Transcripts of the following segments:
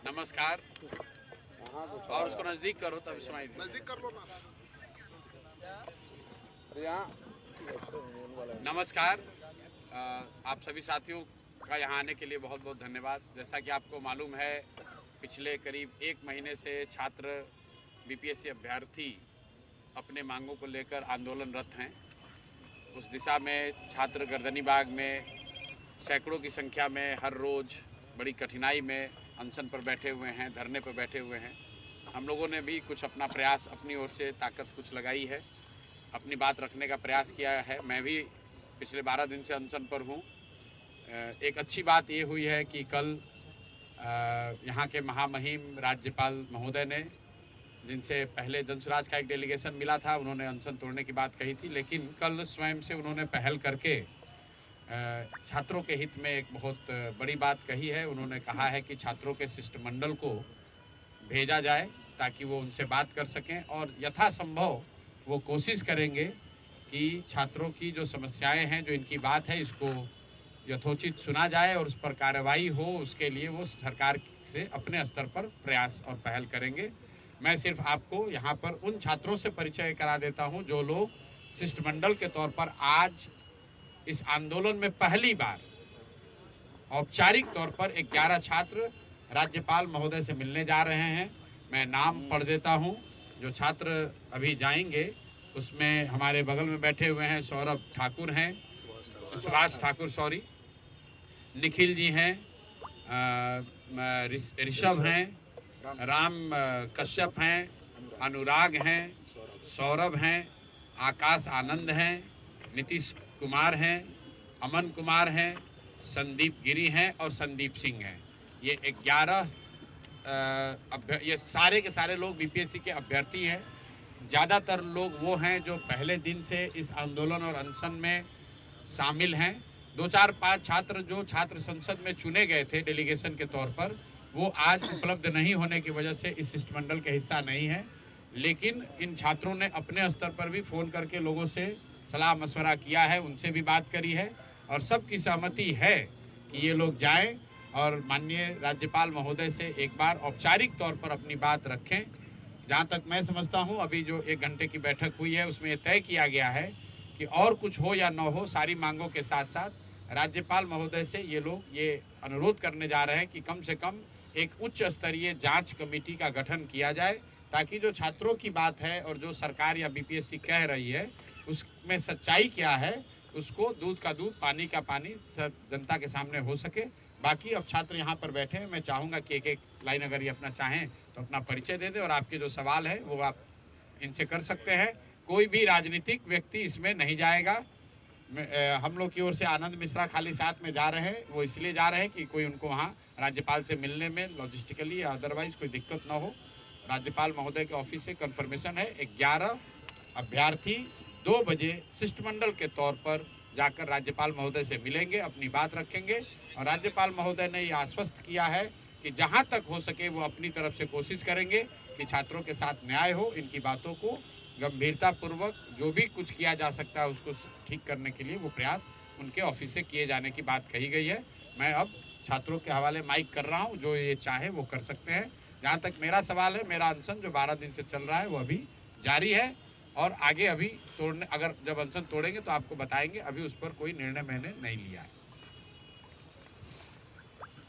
नमस्कार। और उसको नजदीक करो तब सुनाई दे। नजदीक कर लो ना। नमस्कार। आप सभी साथियों का यहाँ आने के लिए बहुत बहुत धन्यवाद। जैसा कि आपको मालूम है, पिछले करीब 1 महीने से छात्र बीपीएससी अभ्यर्थी अपने मांगों को लेकर आंदोलनरत हैं। उस दिशा में छात्र गर्दनीबाग में सैकड़ों की संख्या में हर रोज़ बड़ी कठिनाई में अनशन पर बैठे हुए हैं, धरने पर बैठे हुए हैं। हम लोगों ने भी कुछ अपना प्रयास, अपनी ओर से ताकत कुछ लगाई है, अपनी बात रखने का प्रयास किया है। मैं भी पिछले 12 दिन से अनशन पर हूँ। एक अच्छी बात ये हुई है कि कल यहाँ के महामहिम राज्यपाल महोदय ने, जिनसे पहले जनसुराज का एक डेलीगेशन मिला था, उन्होंने अनशन तोड़ने की बात कही थी, लेकिन कल स्वयं से उन्होंने पहल करके छात्रों के हित में एक बहुत बड़ी बात कही है। उन्होंने कहा है कि छात्रों के शिष्टमंडल को भेजा जाए ताकि वो उनसे बात कर सकें और यथासंभव वो कोशिश करेंगे कि छात्रों की जो समस्याएं हैं, जो इनकी बात है, इसको यथोचित सुना जाए और उस पर कार्रवाई हो। उसके लिए वो सरकार से अपने स्तर पर प्रयास और पहल करेंगे। मैं सिर्फ आपको यहाँ पर उन छात्रों से परिचय करा देता हूँ जो लोग शिष्टमंडल के तौर पर आज इस आंदोलन में पहली बार औपचारिक तौर पर 11 छात्र राज्यपाल महोदय से मिलने जा रहे हैं। मैं नाम पढ़ देता हूं। जो छात्र अभी जाएंगे उसमें हमारे बगल में बैठे हुए हैं सौरभ ठाकुर हैं, सुभाष ठाकुर सॉरी, निखिल जी हैं, ऋषभ हैं, राम कश्यप हैं, अनुराग हैं, सौरभ हैं, आकाश आनंद हैं, नीतीश कुमार हैं, अमन कुमार हैं, संदीप गिरी हैं और संदीप सिंह हैं। ये 11 ये सारे के सारे लोग बीपीएससी के अभ्यर्थी हैं। ज़्यादातर लोग वो हैं जो पहले दिन से इस आंदोलन और अनशन में शामिल हैं। 2-4-5 छात्र जो छात्र संसद में चुने गए थे डेलीगेशन के तौर पर, वो आज उपलब्ध नहीं होने की वजह से इस शिष्टमंडल के हिस्सा नहीं है। लेकिन इन छात्रों ने अपने स्तर पर भी फ़ोन करके लोगों से सलाह मशवरा किया है, उनसे भी बात करी है और सबकी सहमति है कि ये लोग जाएं और माननीय राज्यपाल महोदय से एक बार औपचारिक तौर पर अपनी बात रखें। जहाँ तक मैं समझता हूँ, अभी जो 1 घंटे की बैठक हुई है उसमें ये तय किया गया है कि और कुछ हो या न हो, सारी मांगों के साथ साथ राज्यपाल महोदय से ये लोग ये अनुरोध करने जा रहे हैं कि कम से कम एक उच्च स्तरीय जाँच कमेटी का गठन किया जाए, ताकि जो छात्रों की बात है और जो सरकार या बीपीएससी कह रही है उसमें सच्चाई क्या है, उसको दूध का दूध पानी का पानी सब जनता के सामने हो सके। बाकी अब छात्र यहाँ पर बैठे हैं, मैं चाहूँगा कि एक लाइन अगर ये अपना चाहें तो अपना परिचय दे दें और आपके जो सवाल है वो आप इनसे कर सकते हैं। कोई भी राजनीतिक व्यक्ति इसमें नहीं जाएगा। हम लोग की ओर से आनंद मिश्रा खाली साथ में जा रहे हैं, वो इसलिए जा रहे हैं कि कोई उनको वहाँ राज्यपाल से मिलने में लॉजिस्टिकली या अदरवाइज कोई दिक्कत ना हो। राज्यपाल महोदय के ऑफिस से कन्फर्मेशन है, 11 अभ्यर्थी 2 बजे शिष्टमंडल के तौर पर जाकर राज्यपाल महोदय से मिलेंगे, अपनी बात रखेंगे और राज्यपाल महोदय ने यह आश्वस्त किया है कि जहां तक हो सके वो अपनी तरफ से कोशिश करेंगे कि छात्रों के साथ न्याय हो। इनकी बातों को गंभीरतापूर्वक जो भी कुछ किया जा सकता है उसको ठीक करने के लिए वो प्रयास उनके ऑफिस से किए जाने की बात कही गई है। मैं अब छात्रों के हवाले माइक कर रहा हूँ, जो ये चाहे वो कर सकते हैं। जहाँ तक मेरा सवाल है, मेरा अनशन जो 12 दिन से चल रहा है वो अभी जारी है और आगे अभी तोड़ने, अगर जब अनशन तोड़ेंगे तो आपको बताएंगे। अभी उस पर कोई निर्णय मैंने नहीं लिया है।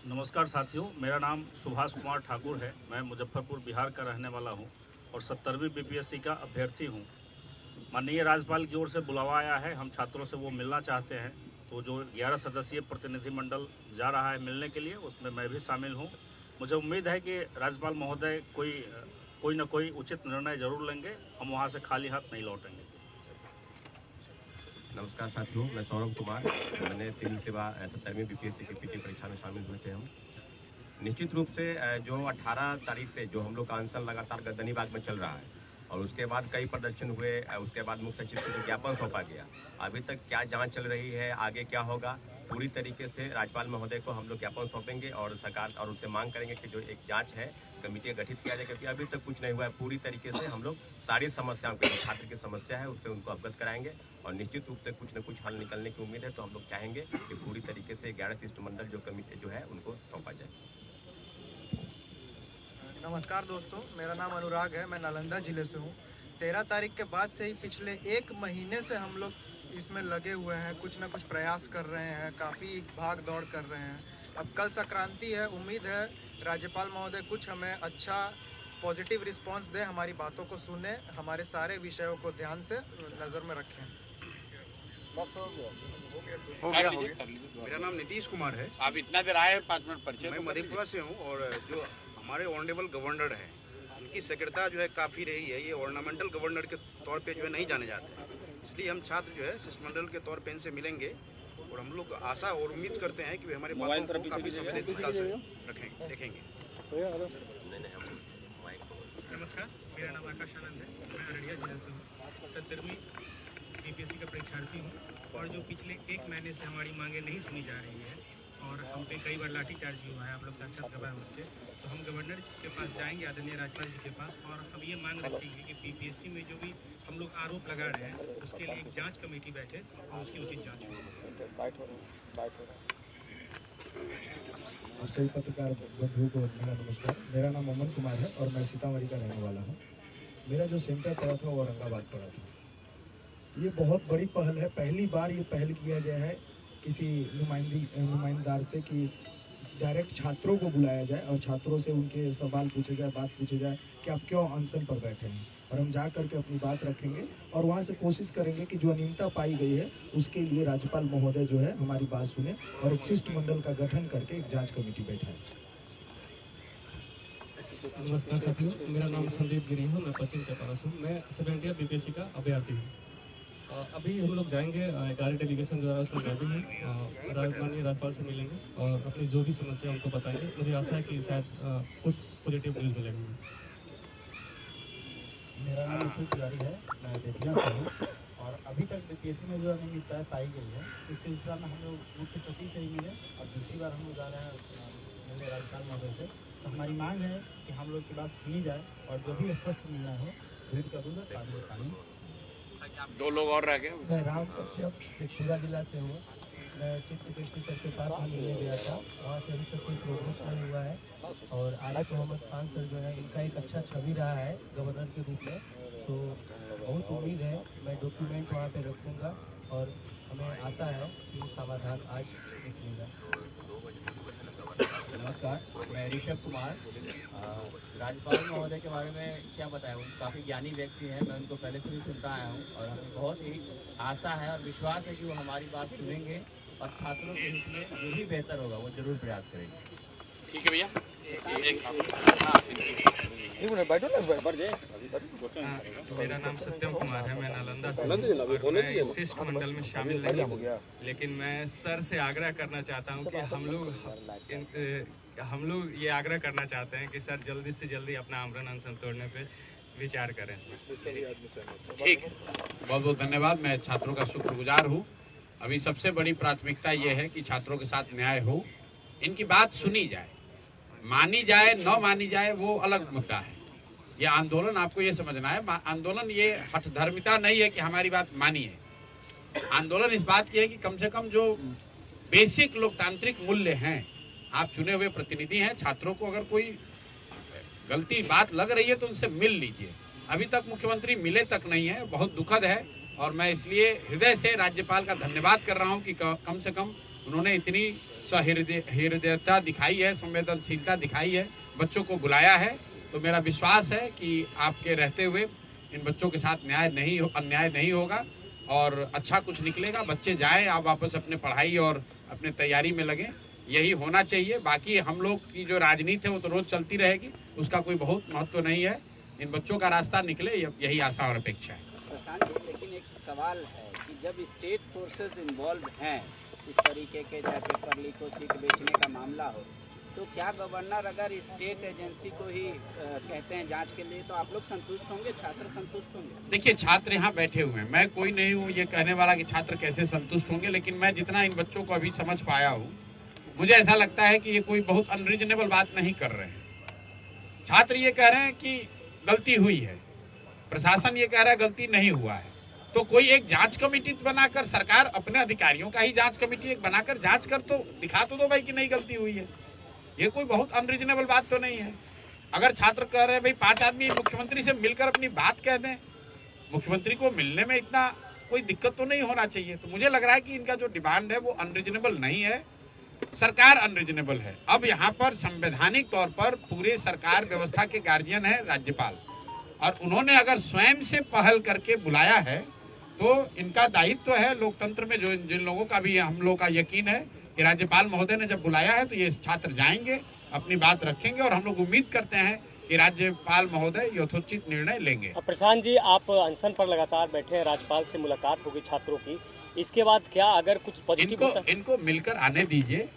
नमस्कार साथियों, मेरा नाम सुभाष कुमार ठाकुर है। मैं मुजफ्फरपुर बिहार का रहने वाला हूं और 70वीं बीपीएससी का अभ्यर्थी हूं। माननीय राज्यपाल की ओर से बुलावा आया है, हम छात्रों से वो मिलना चाहते हैं। तो जो 11 सदस्यीय प्रतिनिधिमंडल जा रहा है मिलने के लिए, उसमें मैं भी शामिल हूँ। मुझे उम्मीद है कि राज्यपाल महोदय कोई न कोई उचित निर्णय जरूर लेंगे। हम वहाँ से खाली हाथ नहीं लौटेंगे। नमस्कार साथियों, मैं सौरभ कुमार। मैंने सिविल सेवा 70वीं बीपीएससी की पीटी परीक्षा में शामिल हुए थे हम। निश्चित रूप से जो 18 तारीख से जो हम लोग का अनशन लगातार गर्दनीबाग में चल रहा है और उसके बाद कई प्रदर्शन हुए, उसके बाद मुख्य सचिव को ज्ञापन सौंपा गया। अभी तक क्या जांच चल रही है, आगे क्या होगा, पूरी तरीके से राज्यपाल महोदय को हम लोग ज्ञापन सौंपेंगे और सरकार और उससे मांग करेंगे कि जो एक जांच है कमेटी गठित किया जाए, क्योंकि अभी तक कुछ नहीं हुआ है। पूरी तरीके से हम लोग सारी समस्याओं के, छात्र की समस्या है उससे उनको अवगत कराएंगे और निश्चित रूप से कुछ न कुछ हल निकलने की उम्मीद है। तो हम लोग चाहेंगे कि पूरी तरीके से 11 शिष्टमंडल जो कमेटी जो है उनको सौंपा जाए। नमस्कार दोस्तों, मेरा नाम अनुराग है। मैं नालंदा ज़िले से हूँ। 13 तारीख के बाद से ही पिछले 1 महीने से हम लोग इसमें लगे हुए हैं, कुछ ना कुछ प्रयास कर रहे हैं, काफ़ी भाग दौड़ कर रहे हैं। अब कल संक्रांति है, उम्मीद है राज्यपाल महोदय कुछ हमें अच्छा पॉजिटिव रिस्पांस दें, हमारी बातों को सुने, हमारे सारे विषयों को ध्यान से नज़र में रखें। हो गया। मेरा नाम नीतीश कुमार है। आप इतना देर आए, 5 मिनट परिचय। मैं मधेपुरा से हूँ और जो हमारे ऑनरेबल गवर्नर हैं उनकी सक्रियता जो है काफ़ी रही है। ये ऑर्नामेंटल गवर्नर के तौर पे जो है नहीं जाने जाते, इसलिए हम छात्र जो है शिष्टमंडल के तौर पे इनसे मिलेंगे और हम लोग आशा और उम्मीद करते हैं कि वे हमारी बातों को काफ़ी संवेदनशीलता से देखेंगे। नमस्कार, मेरा नाम आकाश आनंद है। मैं अररिया जिले से हूँ। 70वीं बीपीएससी का परीक्षार्थी हूँ और जो पिछले 1 महीने से हमारी मांगें नहीं सुनी जा रही है और हम पे कई बार लाठीचार्ज भी हुआ है, आप लोग साक्षात गवाह हैं उसके, तो हम गवर्नर के पास जाएंगे, आदरणीय राज्यपाल जी के पास, और हम ये मांग रखेंगे कि बीपीएससी में जो भी हम लोग आरोप लगा रहे हैं उसके लिए एक जाँच कमेटी बैठे और उसकी उचित जाँच हो। और सभी पत्रकार बंधुओं को मेरा नमस्कार। मेरा नाम अमन कुमार है और मैं सीतामढ़ी का रहने वाला हूँ। मेरा जो सेंटर पड़ा था वो औरंगाबाद पड़ा था। ये बहुत बड़ी पहल है, पहली बार ये पहल किया गया है किसी नुमाइंदार से कि डायरेक्ट छात्रों को बुलाया जाए और छात्रों से उनके सवाल पूछे जाए, बात पूछे जाए कि आप क्यों अनशन पर बैठे हैं, और हम जा करके अपनी बात रखेंगे और वहाँ से कोशिश करेंगे कि जो अनियमितता पाई गई है उसके लिए राज्यपाल महोदय जो है हमारी बात सुने और एक शिष्टमंडल का गठन करके एक जांच कमेटी बैठाए। नमस्कार साथियों, मेरा नाम संदीप गिरी है। मैं पश्चिम चंपारण हूँ। मैं 7th ईयर बीपीएससी का अभ्यर्थी हूँ। अभी हम लोग जाएंगे, 11 डेलीगेशन द्वारा उसमें जाएंगे, माननीय राज्यपाल से मिलेंगे और अपनी जो भी समस्या उनको बताएंगे। मुझे आशा है कि शायद कुछ पॉजिटिव न्यूज़ मिलेंगे। मेरा नाम अतुल तिवारी है, मैं बेतिया से हूँ और अभी तक बीपीएससी में जो अनियमितता पाई गई है इस सिलसिला में हम लोग मुख्य सचिव से ही मिले और दूसरी बार हम लोग जा रहे हैं मिलने राज्यपाल महोदय से। तो हमारी मांग है कि हम लोग की बात सुनी जाए और जो भी स्पष्ट निर्णय हो भेद करूँगा कानून। 2 लोग और रह गए। मैं राम कश्यप शेखपुरा जिला से हूँ। मैं चीफ सेक्रेटरी सर के पास मिलने गया था, वहाँ से अभी तक कोई प्रोग्रेस नहीं हुआ है और आरिफ मोहम्मद खान सर जो है इनका एक अच्छा छवि रहा है गवर्नर के रूप में, तो बहुत उम्मीद है मैं डॉक्यूमेंट वहाँ पे रखूँगा और हमें आशा है कि समाधान आज निकलेगा। नमस्कार, मैं ऋषभ कुमार। राज्यपाल महोदय के बारे में क्या बताएं, वो काफ़ी ज्ञानी व्यक्ति हैं, मैं उनको पहले से भी सुनता आया हूँ और हमें बहुत ही आशा है और विश्वास है कि वो हमारी बात सुनेंगे और छात्रों के हित में जो भी बेहतर होगा वो जरूर प्रयास करेंगे। ठीक है भैया। मेरा नाम सत्यम कुमार है। मैं नालंदा से हूँ और मैं इस शिष्टमंडल में शामिल नहीं हूँ, लेकिन मैं सर से आग्रह करना चाहता हूँ कि हम लोग ये आग्रह करना चाहते हैं कि सर जल्दी से जल्दी अपना आमरण अनशन तोड़ने पे विचार करें। ठीक, बहुत बहुत धन्यवाद। मैं छात्रों का शुक्रगुजार हूँ। अभी सबसे बड़ी प्राथमिकता ये है कि छात्रों के साथ न्याय हो, इनकी बात सुनी जाए, मानी जाए न मानी जाए वो अलग मुद्दा है। ये आंदोलन आपको ये समझना है, आंदोलन ये हठधर्मिता नहीं है कि हमारी बात मानिए। आंदोलन इस बात की है कि कम से कम जो बेसिक लोकतांत्रिक मूल्य हैं, आप चुने हुए प्रतिनिधि हैं, छात्रों को अगर कोई गलती बात लग रही है तो उनसे मिल लीजिए। अभी तक मुख्यमंत्री मिले तक नहीं है, बहुत दुखद है और मैं इसलिए हृदय से राज्यपाल का धन्यवाद कर रहा हूं कि कम से कम उन्होंने इतनी सहृदयता दिखाई है, संवेदनशीलता दिखाई है, बच्चों को बुलाया है। तो मेरा विश्वास है कि आपके रहते हुए इन बच्चों के साथ अन्याय नहीं होगा और अच्छा कुछ निकलेगा। बच्चे जाएं, आप वापस अपने पढ़ाई और अपने तैयारी में लगें, यही होना चाहिए। बाकी हम लोग की जो राजनीति है वो तो रोज चलती रहेगी, उसका कोई बहुत महत्व नहीं है। इन बच्चों का रास्ता निकले, यही आशा और अपेक्षा है। लेकिन एक सवाल है कि जब स्टेट फोर्सेस इन्वॉल्व हैं इस तरीके के, चाहे पेपर लीक हो, चीख बेचने का मामला हो, तो क्या गवर्नर अगर स्टेट एजेंसी को ही कहते हैं जांच के लिए, तो आप लोग संतुष्ट होंगे, छात्र संतुष्ट होंगे? देखिए, छात्र यहाँ बैठे हुए हैं, मैं कोई नहीं हूँ ये कहने वाला कि छात्र कैसे संतुष्ट होंगे, लेकिन मैं जितना इन बच्चों को अभी समझ पाया हूँ, मुझे ऐसा लगता है कि ये कोई बहुत अनरीजनेबल बात नहीं कर रहे हैं। छात्र ये कह रहे हैं कि गलती हुई है, प्रशासन ये कह रहा है गलती नहीं हुआ है, तो कोई एक जांच कमेटी बनाकर, सरकार अपने अधिकारियों का ही जांच कमेटी एक बनाकर जांच कर तो दिखा तो दो भाई कि नहीं गलती हुई है। ये कोई बहुत अनरीजनेबल बात तो नहीं है। अगर छात्र कह रहे हैं भाई 5 आदमी मुख्यमंत्री से मिलकर अपनी बात कह दें, मुख्यमंत्री को मिलने में इतना कोई दिक्कत तो नहीं होना चाहिए। तो मुझे लग रहा है कि इनका जो डिमांड है वो अनरीजनेबल नहीं है, सरकार अनरीजनेबल है। अब यहाँ पर संवैधानिक तौर पर पूरे सरकार व्यवस्था के गार्जियन है राज्यपाल, और उन्होंने अगर स्वयं से पहल करके बुलाया है तो इनका दायित्व है लोकतंत्र में, जो जिन लोगों का भी हम लोग का यकीन है कि राज्यपाल महोदय ने जब बुलाया है तो ये छात्र जाएंगे, अपनी बात रखेंगे, और हम लोग उम्मीद करते हैं कि राज्यपाल महोदय यथोचित निर्णय लेंगे। प्रशांत जी, आप अनशन पर लगातार बैठे हैं, राज्यपाल से मुलाकात होगी छात्रों की, इसके बाद क्या अगर कुछ पॉजिटिव इनको मिलकर आने दीजिए।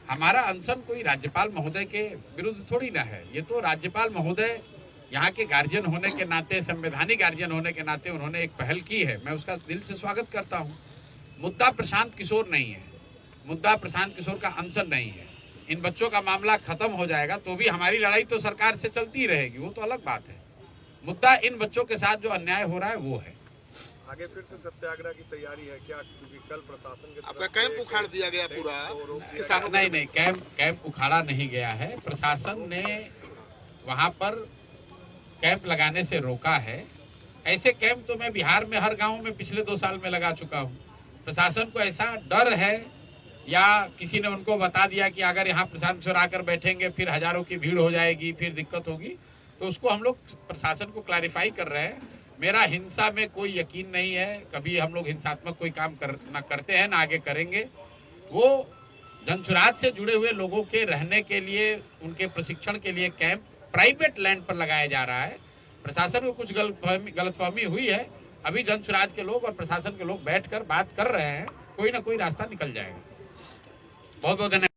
हमारा अनशन कोई राज्यपाल महोदय के विरुद्ध थोड़ी ना है, ये तो राज्यपाल महोदय यहाँ के गार्जियन होने के नाते, संवैधानिक गार्जियन होने के नाते उन्होंने एक पहल की है, मैं उसका दिल से स्वागत करता हूँ। मुद्दा प्रशांत किशोर नहीं है, मुद्दा प्रशांत किशोर का अनशन नहीं है। इन बच्चों का मामला खत्म हो जाएगा तो भी हमारी लड़ाई तो सरकार से चलती रहेगी, वो तो अलग बात है। मुद्दा इन बच्चों के साथ जो अन्याय हो रहा है वो है। आगे फिर से सत्याग्रह की तैयारी है क्या? क्योंकि कल प्रशासन के आपका कैंप उखाड़ दिया गया पूरा किसानों। नहीं, कैंप उखाड़ा नहीं गया है, प्रशासन ने वहाँ पर कैंप लगाने से रोका है। ऐसे कैंप तो मैं बिहार में हर गांव में पिछले 2 साल में लगा चुका हूँ। प्रशासन को ऐसा डर है या किसी ने उनको बता दिया कि अगर यहाँ प्रशांत किशोर आकर बैठेंगे फिर हजारों की भीड़ हो जाएगी, फिर दिक्कत होगी, तो उसको हम लोग प्रशासन को क्लैरिफाई कर रहे हैं। मेरा हिंसा में कोई यकीन नहीं है, कभी हम लोग हिंसात्मक कोई काम ना करते हैं ना आगे करेंगे। वो जनसुराज से जुड़े हुए लोगों के रहने के लिए, उनके प्रशिक्षण के लिए कैंप प्राइवेट लैंड पर लगाया जा रहा है। प्रशासन को कुछ गलतफहमी हुई है, अभी जनसुराज के लोग और प्रशासन के लोग बैठकर बात कर रहे हैं, कोई ना कोई रास्ता निकल जाएगा। बहुत बहुत धन्यवाद।